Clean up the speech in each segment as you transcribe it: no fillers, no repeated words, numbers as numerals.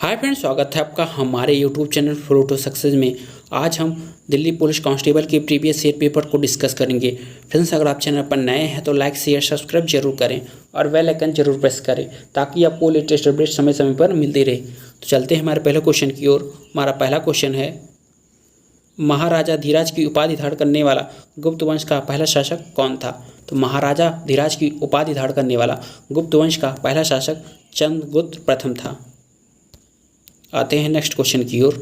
Hi friends, स्वागत है आपका हमारे YouTube channel road to success में। आज हम दिल्ली पुलिस कांस्टेबल के प्रीवियस ईयर पेपर को डिस्कस करेंगे। फ्रेंड्स, अगर आप चैनल पर नए हैं तो लाइक शेयर सब्सक्राइब जरूर करें और बेल आइकन जरूर प्रेस करें ताकि आपको लेटेस्ट अपडेट समय समय पर मिलती रहे। तो चलते हैं हमारे पहले क्वेश्चन की ओर। हमारा पहला क्वेश्चन है, महाराजा धीराज की उपाधि धारण करने वाला गुप्त वंश का पहला शासक कौन था? तो महाराजा धीराज की उपाधि धारण करने वाला गुप्त वंश का पहला शासक चंद्रगुप्त प्रथम था। आते हैं नेक्स्ट क्वेश्चन की ओर।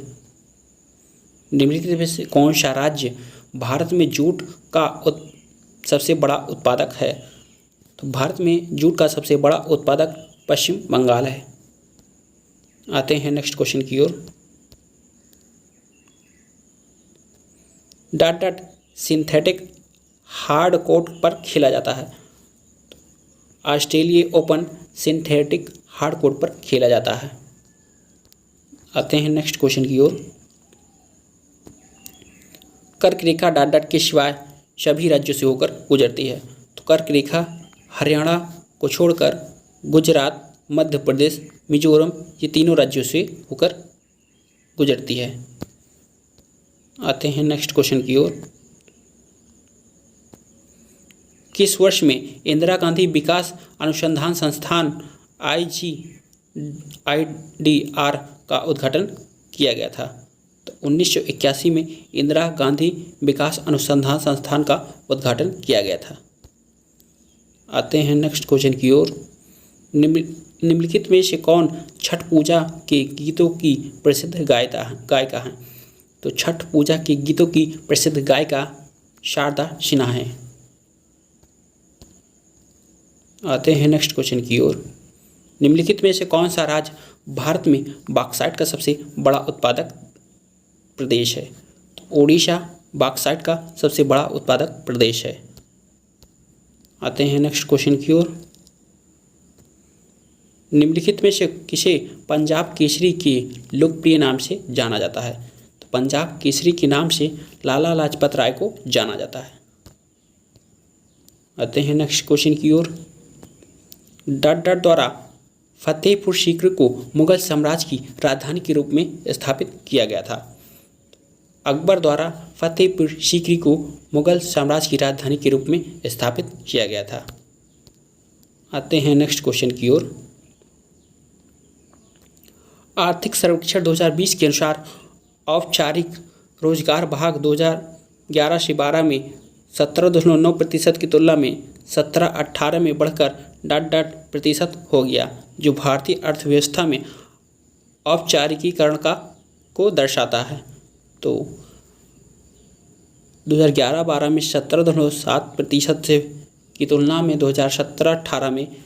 निम्नलिखित में से कौन सा राज्य भारत में जूट का सबसे बड़ा उत्पादक है? तो भारत में जूट का सबसे बड़ा उत्पादक पश्चिम बंगाल है। आते हैं नेक्स्ट क्वेश्चन की ओर। Dot dot synthetic hard court पर खेला जाता है। Australia open synthetic hard court पर खेला जाता है। आते हैं नेक्स्ट क्वेश्चन की ओर। कर्क रेखा डॉट डॉट के सिवाय सभी राज्यों से होकर गुजरती है। तो कर्क रेखा हरियाणा को छोड़कर गुजरात, मध्य प्रदेश, मिजोरम ये तीनों राज्यों से होकर गुजरती है। आते हैं नेक्स्ट क्वेश्चन की ओर। किस वर्ष में इंदिरा गांधी विकास अनुसंधान संस्थान IGIDR का उद्घाटन किया गया था? तो 1981 में इंदिरा गांधी विकास अनुसंधान संस्थान का उद्घाटन किया गया था। आते हैं नेक्स्ट क्वेश्चन की ओर। निम्नलिखित में से कौन छठ पूजा के गीतों की प्रसिद्ध गायिका हैं? तो छठ पूजा के गीतों की प्रसिद्ध गायिका शारदा सिन्हा है। आते हैं नेक्स्ट क्वेश्चन की ओर। निम्नलिखित में से कौन सा राज्य भारत में बॉक्साइट का सबसे बड़ा उत्पादक प्रदेश है? तो ओडिशा बॉक्साइट का सबसे बड़ा उत्पादक प्रदेश है। आते हैं नेक्स्ट क्वेश्चन की ओर। निम्नलिखित में से किसे पंजाब केसरी के लोकप्रिय नाम से जाना जाता है? तो पंजाब केसरी के नाम से लाला लाजपत राय को जाना जाता है। आते हैं नेक्स्ट क्वेश्चन की ओर। डॉट डॉट द्वारा फतेहपुर सीकरी को मुगल साम्राज्य की राजधानी के रूप में स्थापित किया गया था। अकबर द्वारा फतेहपुर सीकरी को मुगल साम्राज्य की राजधानी के रूप में स्थापित किया गया था। आते हैं नेक्स्ट क्वेश्चन की ओर। आर्थिक सर्वेक्षण 2020 के अनुसार औपचारिक रोजगार भाग 2011 से 12 में 17.9% की तुलना में 17-18 में बढ़कर डॉट डॉट प्रतिशत हो गया, जो भारतीय अर्थव्यवस्था में औपचारिकीकरण को दर्शाता है। तो 2011-12 में 17.7% से की तुलना में 2017-18 में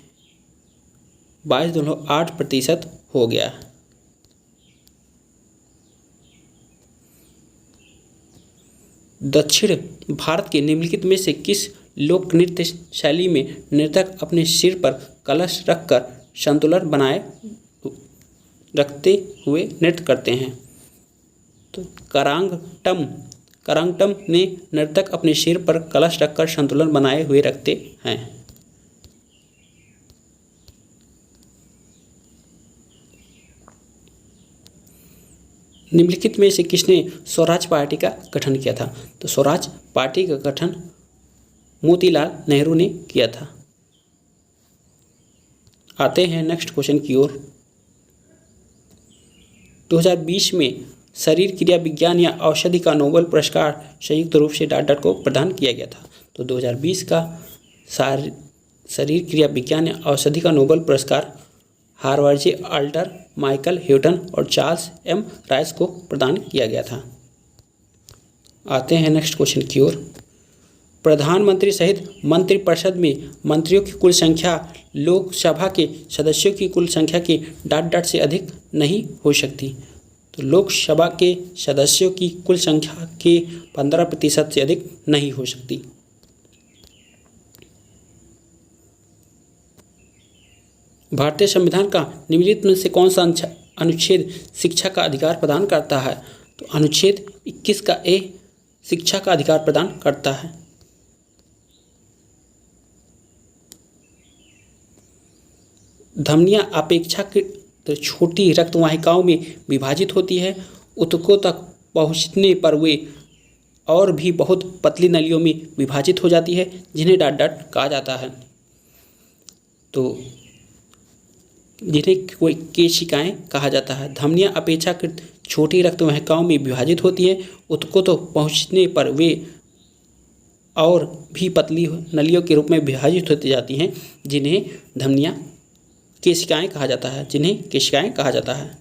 22.8% हो गया। दक्षिण भारत के निम्नलिखित में से किस लोक नृत्य शैली में नर्तक अपने सिर पर कलश रखकर संतुलन बनाए रखते हुए नृत्य करते हैं? तो करांगटम में नर्तक अपने सिर पर कलश रखकर संतुलन बनाए हुए रखते हैं। निम्नलिखित में से किसने स्वराज पार्टी का गठन किया था? तो स्वराज पार्टी का गठन मोतीलाल नेहरू ने किया था। आते हैं नेक्स्ट क्वेश्चन की ओर। 2020 में शरीर क्रिया विज्ञान या औषधि का नोबेल पुरस्कार संयुक्त रूप से डॉट डॉट को प्रदान किया गया था। तो 2020 का शरीर क्रिया विज्ञान या औषधि का नोबेल पुरस्कार हार्वर्ड अल्टर, माइकल ह्यूटन और चार्ल्स एम राइस को प्रदान किया गया था। आते हैं नेक्स्ट क्वेश्चन की ओर। प्रधानमंत्री सहित मंत्रिपरिषद में मंत्रियों की कुल संख्या लोकसभा के सदस्यों की कुल संख्या के डॉट डॉट से अधिक नहीं हो सकती। तो लोकसभा के सदस्यों की कुल संख्या के 15% से अधिक नहीं हो सकती। भारतीय संविधान का निम्नलिखित में से कौन सा अनुच्छेद शिक्षा का अधिकार प्रदान करता है? तो अनुच्छेद 21 का ए शिक्षा का अधिकार प्रदान करता है। धमनियां तो छोटी रक्तवाहिकाओं में विभाजित होती है। ऊतकों तक पहुंचने पर वे और भी बहुत पतली नलियों में विभाजित हो जाती है, जिन्हें डॉट डॉट कहा जाता है। तो जिन्हें कोई केशिकाएं कहा जाता है। धमनियां अपेक्षाकृत छोटी रक्तवाहिकाओं में विभाजित होती है। ऊतकों तो पहुंचने पर वे और भी पतली नलियों के रूप में विभाजित होती जाती हैं, जिन्हें धमनियां केशिकाएं कहा जाता है।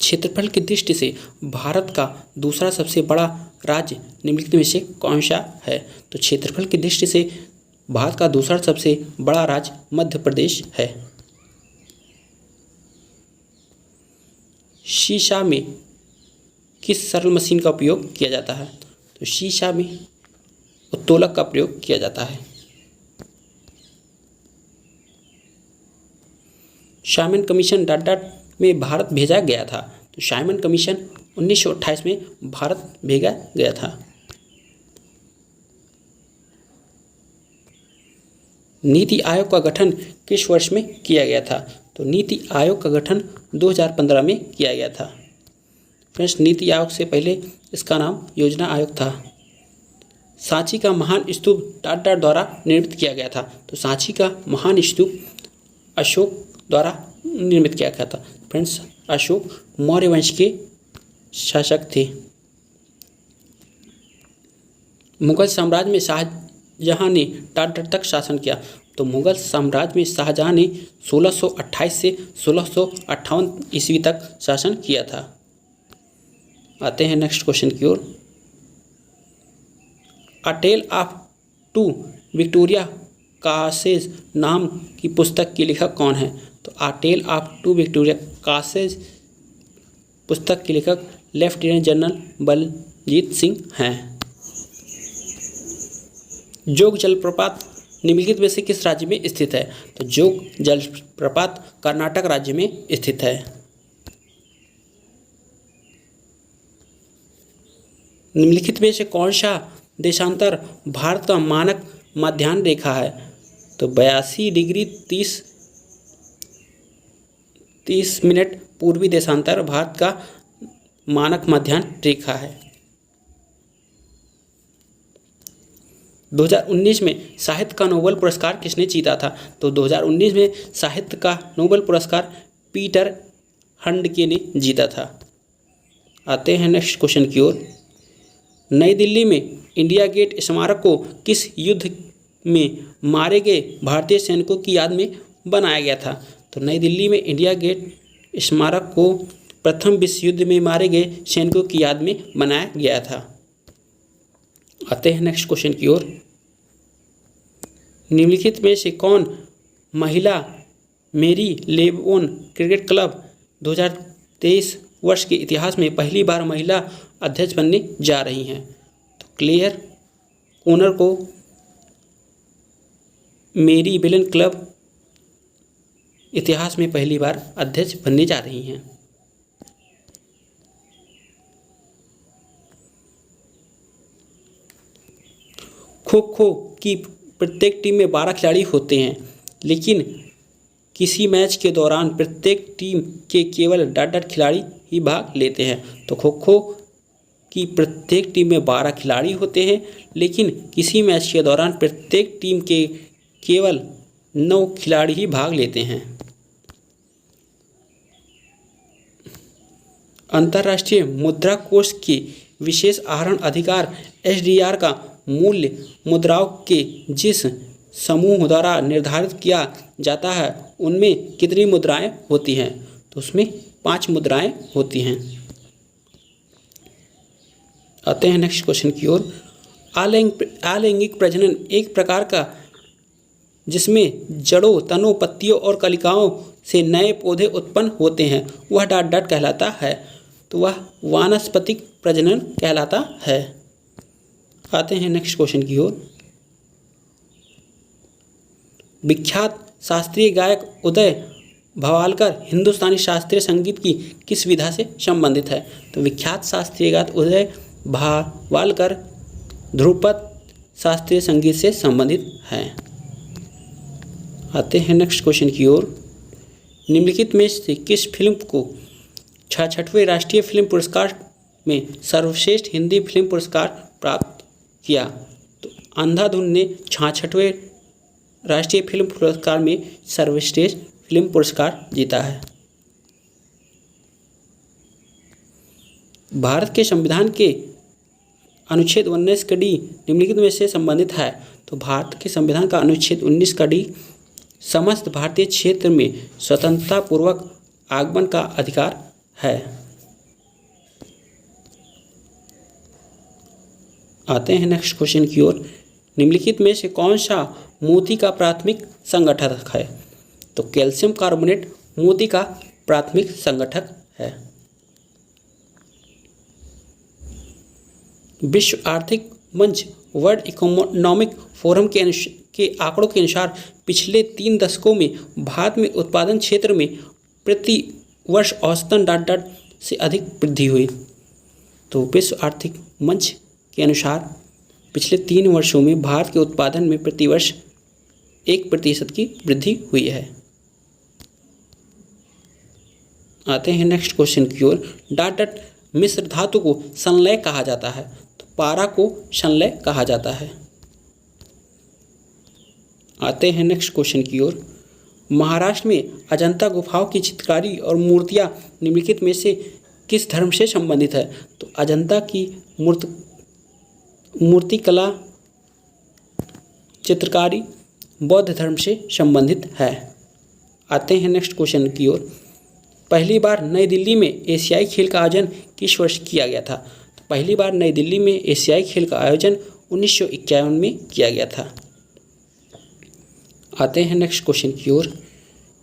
क्षेत्रफल की दृष्टि से भारत का दूसरा सबसे बड़ा राज्य निम्नलिखित में से कौन सा है? तो क्षेत्रफल की दृष्टि से भारत का दूसरा सबसे बड़ा राज्य मध्य प्रदेश है। शीशा में किस सरल मशीन का उपयोग किया जाता है? तो शीशा में उत्तोलक का प्रयोग किया जाता है। साइमन कमीशन डॉट डॉट में भारत भेजा गया था। तो साइमन कमीशन 1928 में भारत भेजा गया था। नीति आयोग का गठन किस वर्ष में किया गया था? तो नीति आयोग का गठन 2015 में किया गया था। फ्रेंड्स, नीति आयोग से पहले इसका नाम योजना आयोग था। सांची का महान स्तूप डॉट डॉट द्वारा निर्मित किया गया था। तो सांची का महान स्तूप अशोक द्वारा निर्मित किया गया था। फ्रेंड्स, अशोक मौर्य वंश के शासक थे। मुगल साम्राज्य में शाहजहां ने डॉट डॉट तक शासन किया। तो मुगल साम्राज्य में शाहजहां ने 1628 से 1658 ईस्वी तक शासन किया था। आते हैं नेक्स्ट क्वेश्चन की ओर। अ टेल ऑफ टू विक्टोरिया कासेज नाम की पुस्तक के लेखक कौन है? तो अ टेल ऑफ टू विक्टोरिया कासेज पुस्तक के लेखक लेफ्टिनेंट जनरल बलजीत सिंह हैं। जोग जलप्रपात निम्नलिखित में से किस राज्य में स्थित है? तो जोग जलप्रपात कर्नाटक राज्य में स्थित है। निम्नलिखित में से कौन सा देशांतर भारत का मानक मध्याह्न रेखा है? तो 82 डिग्री 30 मिनट पूर्वी देशांतर भारत का मानक मध्याह्न रेखा है। 2019 में साहित्य का नोबेल पुरस्कार किसने जीता था? तो 2019 में साहित्य का नोबेल पुरस्कार पीटर हैंडके ने जीता था। आते हैं नेक्स्ट क्वेश्चन की ओर। नई दिल्ली में इंडिया गेट स्मारक को किस युद्ध में मारे गए भारतीय सैनिकों की याद में बनाया गया था? तो नई दिल्ली में इंडिया गेट स्मारक को प्रथम विश्व युद्ध में मारे गए सैनिकों की याद में बनाया गया था। आते हैं नेक्स्ट क्वेश्चन की ओर। निम्नलिखित में से कौन महिला मेरी लेबोन क्रिकेट क्लब 2023 वर्ष के इतिहास में पहली बार महिला अध्यक्ष बनने जा रही हैं? तो क्लेयर ओनर को मेरी बेलन क्लब इतिहास में पहली बार अध्यक्ष बनने जा रही हैं। खो खो की प्रत्येक टीम में 12 खिलाड़ी होते हैं, लेकिन किसी मैच के दौरान प्रत्येक टीम के केवल डॉट डॉट खिलाड़ी ही भाग लेते हैं। तो खो खो की प्रत्येक टीम में 12 खिलाड़ी होते हैं, लेकिन किसी मैच के दौरान प्रत्येक टीम के केवल 9 खिलाड़ी ही भाग लेते हैं। अंतर्राष्ट्रीय मुद्रा कोष के विशेष आहरण अधिकार SDR का मूल्य मुद्राओं के जिस समूह द्वारा निर्धारित किया जाता है उनमें कितनी मुद्राएं होती हैं? तो उसमें 5 मुद्राएं होती हैं। आते हैं नेक्स्ट क्वेश्चन की ओर। अलैंगिक प्रजनन एक प्रकार का जिसमें जड़ों, तनों, पत्तियों और कलिकाओं से नए पौधे उत्पन्न होते हैं, वह डॉट डॉट कहलाता है। तो वह वानस्पतिक प्रजनन कहलाता है। आते हैं नेक्स्ट क्वेश्चन की ओर। विख्यात शास्त्रीय गायक उदय भवालकर हिंदुस्तानी शास्त्रीय संगीत की किस विधा से संबंधित है? तो विख्यात शास्त्रीय गायक उदय भवालकर ध्रुपद शास्त्रीय संगीत से संबंधित हैं। आते हैं नेक्स्ट क्वेश्चन की ओर। निम्नलिखित में से किस फिल्म को 66वें राष्ट्रीय फिल्म पुरस्कार में सर्वश्रेष्ठ हिंदी फिल्म पुरस्कार प्राप्त किया? तो अंधाधुन ने 66वें राष्ट्रीय फिल्म पुरस्कार में सर्वश्रेष्ठ फिल्म पुरस्कार जीता है। भारत के संविधान के अनुच्छेद 19 का डी निम्नलिखित में से संबंधित है? तो भारत के संविधान का अनुच्छेद 19 का डी समस्त भारतीय क्षेत्र में स्वतंत्रता पूर्वक आगमन का अधिकार है। आते हैं नेक्स्ट क्वेश्चन की ओर। निम्नलिखित में से कौन सा मोती का प्राथमिक संगठक है? तो कैल्शियम कार्बोनेट मोती का प्राथमिक संगठक है। विश्व आर्थिक मंच वर्ल्ड इकोनॉमिक फोरम के आंकड़ों के अनुसार पिछले 3 दशकों में भारत में उत्पादन क्षेत्र में प्रति वर्ष औसतन डॉट से अधिक वृद्धि हुई। तो विश्व आर्थिक मंच के अनुसार पिछले 3 वर्षों में भारत के उत्पादन में प्रति वर्ष 1% की वृद्धि हुई है। आते हैं नेक्स्ट क्वेश्चन की ओर। डॉट मिश्र धातु को संलय कहा जाता है? तो पारा को संलय कहा जाता है। आते हैं नेक्स्ट क्वेश्चन की ओर। महाराष्ट्र में अजंता गुफाओं की चित्रकारी और मूर्तियां निम्नलिखित में से किस धर्म से संबंधित है? तो अजंता की मूर्तिकला चित्रकारी बौद्ध धर्म से संबंधित है। आते हैं नेक्स्ट क्वेश्चन की ओर। पहली बार नई दिल्ली में एशियाई खेल का आयोजन किस वर्ष किया गया था? तो पहली बार नई दिल्ली में एशियाई खेल का आयोजन 1951 में किया गया था। आते हैं नेक्स्ट क्वेश्चन की ओर।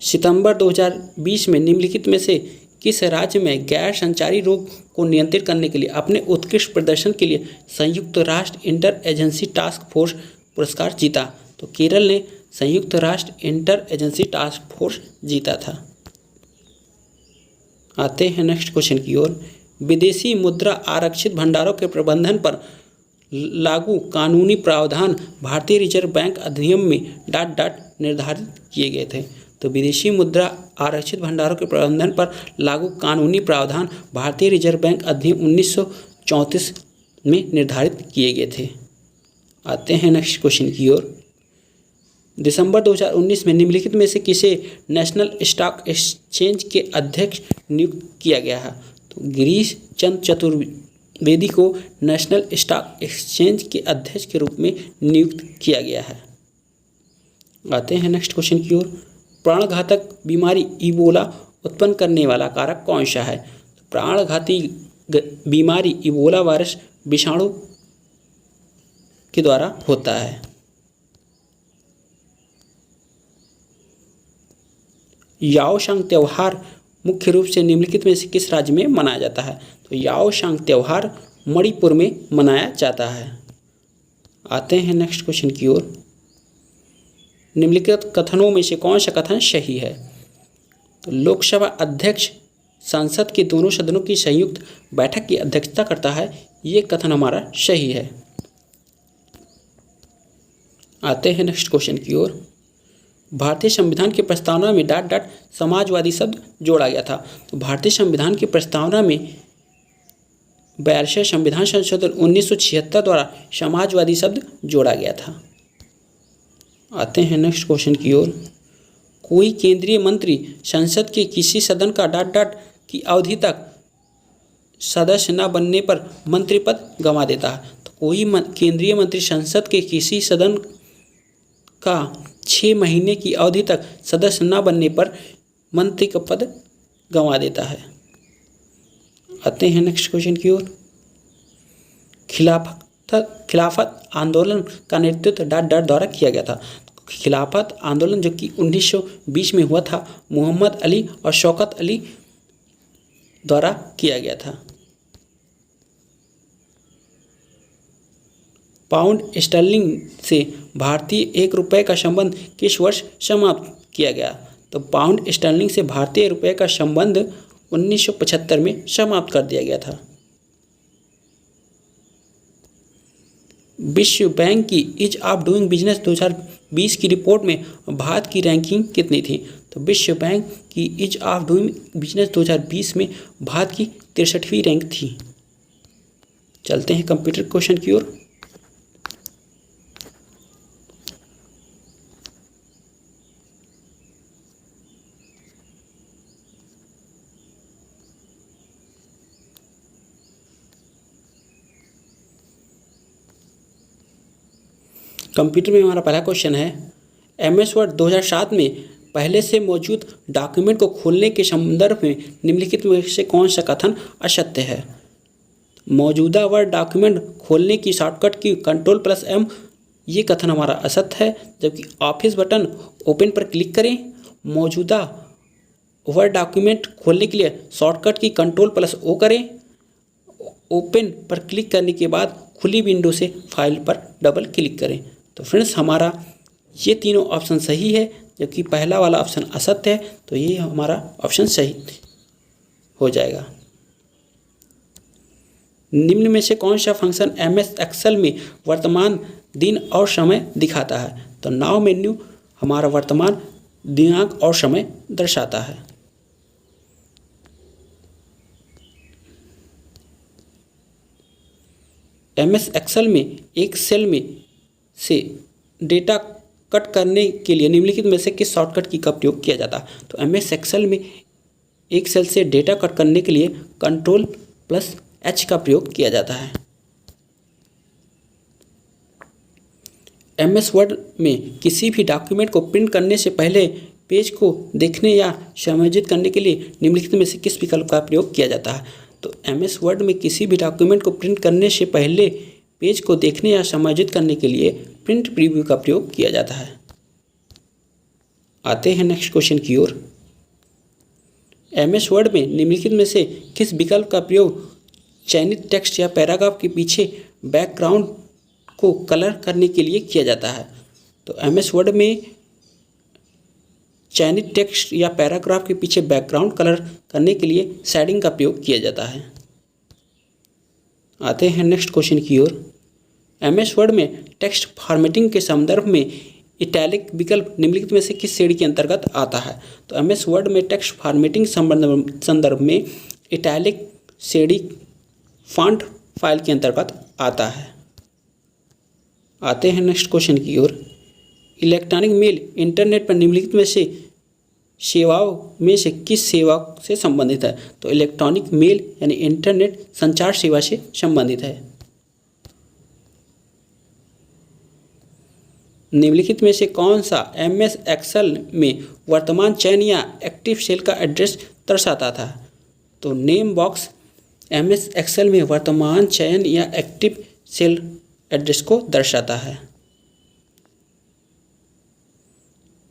सितंबर 2020 में निम्नलिखित में से किस राज्य में गैर संचारी रोग को नियंत्रित करने के लिए अपने उत्कृष्ट प्रदर्शन के लिए संयुक्त राष्ट्र इंटर एजेंसी टास्क फोर्स पुरस्कार जीता? तो केरल ने संयुक्त राष्ट्र इंटर एजेंसी टास्क फोर्स जीता था। आते हैं नेक्स्ट क्वेश्चन की ओर। विदेशी मुद्रा आरक्षित भंडारों के प्रबंधन पर लागू कानूनी प्रावधान भारतीय रिजर्व बैंक अधिनियम में डॉट निर्धारित किए गए थे? तो विदेशी मुद्रा आरक्षित भंडारों के प्रबंधन पर लागू कानूनी प्रावधान भारतीय रिजर्व बैंक अधिनियम 1934 में निर्धारित किए गए थे। आते हैं नेक्स्ट क्वेश्चन की ओर। दिसंबर 2019 में निम्नलिखित में से किसे नेशनल स्टॉक एक्सचेंज के अध्यक्ष नियुक्त किया गया है? तो गिरीश चंद्र चतुर्वेदी को नेशनल स्टॉक एक्सचेंज के अध्यक्ष के रूप में नियुक्त किया गया है। आते हैं नेक्स्ट क्वेश्चन की ओर। प्राणघातक बीमारी इबोला उत्पन्न करने वाला कारक कौन सा है? तो प्राणघाती बीमारी इबोला वायरस विषाणु के द्वारा होता है। याओशांग त्यौहार मुख्य रूप से निम्नलिखित में से किस राज्य में मनाया जाता है? तो याओशांग त्यौहार मणिपुर में मनाया जाता है। आते हैं नेक्स्ट क्वेश्चन की ओर। निम्नलिखित कथनों में से कौन सा कथन सही है? तो लोकसभा अध्यक्ष संसद के दोनों सदनों की संयुक्त बैठक की अध्यक्षता करता है, ये कथन हमारा सही है। आते हैं नेक्स्ट क्वेश्चन की ओर। भारतीय संविधान की प्रस्तावना में डॉट समाजवादी शब्द जोड़ा गया था। तो भारतीय संविधान की प्रस्तावना में 42वें संविधान संशोधन 1976 द्वारा समाजवादी शब्द जोड़ा गया था। आते हैं नेक्स्ट क्वेश्चन की ओर। कोई केंद्रीय मंत्री संसद के किसी सदन का डॉट की अवधि तक सदस्य न बनने पर मंत्री पद गंवा देता है। तो कोई केंद्रीय मंत्री संसद के किसी सदन का 6 महीने की अवधि तक सदस्य न बनने पर मंत्री का पद गंवा देता है। आते हैं नेक्स्ट क्वेश्चन की ओर। खिलाफत आंदोलन का नेतृत्व डॉट द्वारा किया गया था। खिलाफत आंदोलन जो कि 1920 में हुआ था, मोहम्मद अली और शौकत अली द्वारा किया गया था। पाउंड स्टर्लिंग से भारतीय 1 रुपये का संबंध किस वर्ष समाप्त किया गया? तो पाउंड स्टर्लिंग से भारतीय रुपये का संबंध 1975 में समाप्त कर दिया गया था। विश्व बैंक की ईज ऑफ डूइंग बिजनेस 2020 की रिपोर्ट में भारत की रैंकिंग कितनी थी? तो विश्व बैंक की ईज ऑफ डूइंग बिजनेस 2020 में भारत की 63वीं रैंक थी। चलते हैं कंप्यूटर क्वेश्चन की ओर। कंप्यूटर में हमारा पहला क्वेश्चन है, MS वर्ड 2007 में पहले से मौजूद डॉक्यूमेंट को खोलने के संदर्भ में निम्नलिखित में से कौन सा कथन असत्य है? मौजूदा वर्ड डॉक्यूमेंट खोलने की शॉर्टकट की Ctrl+M, ये कथन हमारा असत्य है। जबकि ऑफिस बटन ओपन पर क्लिक करें, मौजूदा वर्ड डॉक्यूमेंट खोलने के लिए शॉर्टकट की Ctrl+O करें, ओपन पर क्लिक करने के बाद खुली विंडो से फाइल पर डबल क्लिक करें। तो फ्रेंड्स हमारा ये तीनों ऑप्शन सही है, जबकि पहला वाला ऑप्शन असत्य है, तो ये हमारा ऑप्शन सही हो जाएगा। निम्न में से कौन सा फंक्शन MS एक्सेल में वर्तमान दिन और समय दिखाता है? तो नाउ मेन्यू हमारा वर्तमान दिनांक और समय दर्शाता है। MS एक्सेल में एक सेल में से डेटा कट करने के लिए निम्नलिखित में से किस शॉर्टकट की का प्रयोग किया जाता है? तो MS एक्सेल में एक सेल से डेटा कट करने के लिए Ctrl+H का प्रयोग किया जाता है। MS वर्ड में किसी भी डॉक्यूमेंट को प्रिंट करने से पहले पेज को देखने या समायोजित करने के लिए निम्नलिखित में से किस विकल्प का प्रयोग किया जाता है? तो MS वर्ड में किसी भी डॉक्यूमेंट को प्रिंट करने से पहले पेज को देखने या समायोजित करने के लिए प्रिंट प्रीव्यू का प्रयोग किया जाता है। आते हैं नेक्स्ट क्वेश्चन की ओर। MS वर्ड में निम्नलिखित में से किस विकल्प का प्रयोग चयनित टेक्स्ट या पैराग्राफ के पीछे बैकग्राउंड को कलर करने के लिए किया जाता है? तो MS वर्ड में चयनित टेक्स्ट या पैराग्राफ के पीछे बैकग्राउंड कलर करने के लिए शेडिंग का प्रयोग किया जाता है। आते हैं नेक्स्ट क्वेश्चन की ओर। MS वर्ड में टेक्स्ट फॉर्मेटिंग के संदर्भ में इटैलिक विकल्प निम्नलिखित में से किस श्रेणी के अंतर्गत आता है? तो MS वर्ड में टेक्स्ट फॉर्मेटिंग संदर्भ में इटैलिक श्रेणी फॉन्ट फाइल के अंतर्गत आता है। आते हैं नेक्स्ट क्वेश्चन की ओर। इलेक्ट्रॉनिक मेल इंटरनेट पर निम्नलिखित में से सेवाओं में से किस सेवा से संबंधित है? तो इलेक्ट्रॉनिक मेल यानी इंटरनेट संचार सेवा से संबंधित है। निम्नलिखित में से कौन सा MS एक्सेल में वर्तमान चयन या एक्टिव सेल का एड्रेस दर्शाता था? तो नेम बॉक्स MS एक्सेल में वर्तमान चयन या एक्टिव सेल एड्रेस को दर्शाता है।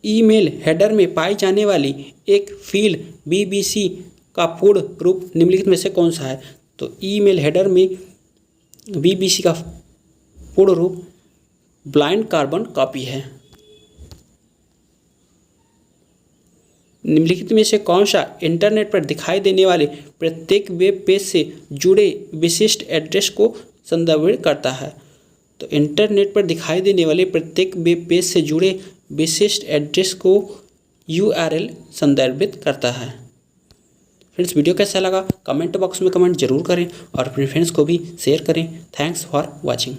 ईमेल हेडर में पाई जाने वाली एक फील्ड BBC का पूर्ण रूप निम्नलिखित में से कौन सा है? तो ईमेल हेडर में BBC का पूर्ण रूप ब्लाइंड कार्बन कॉपी है। निम्नलिखित में से कौन सा इंटरनेट पर दिखाई देने वाले प्रत्येक वेब पेज से जुड़े विशिष्ट एड्रेस को संदर्भित करता है? तो इंटरनेट पर दिखाई देने वाले प्रत्येक वेब पेज से जुड़े विशिष्ट एड्रेस को URL संदर्भित करता है। फ्रेंड्स वीडियो कैसा लगा कमेंट बॉक्स में कमेंट जरूर करें और अपने फ्रेंड्स को भी शेयर करें। Thanks for watching.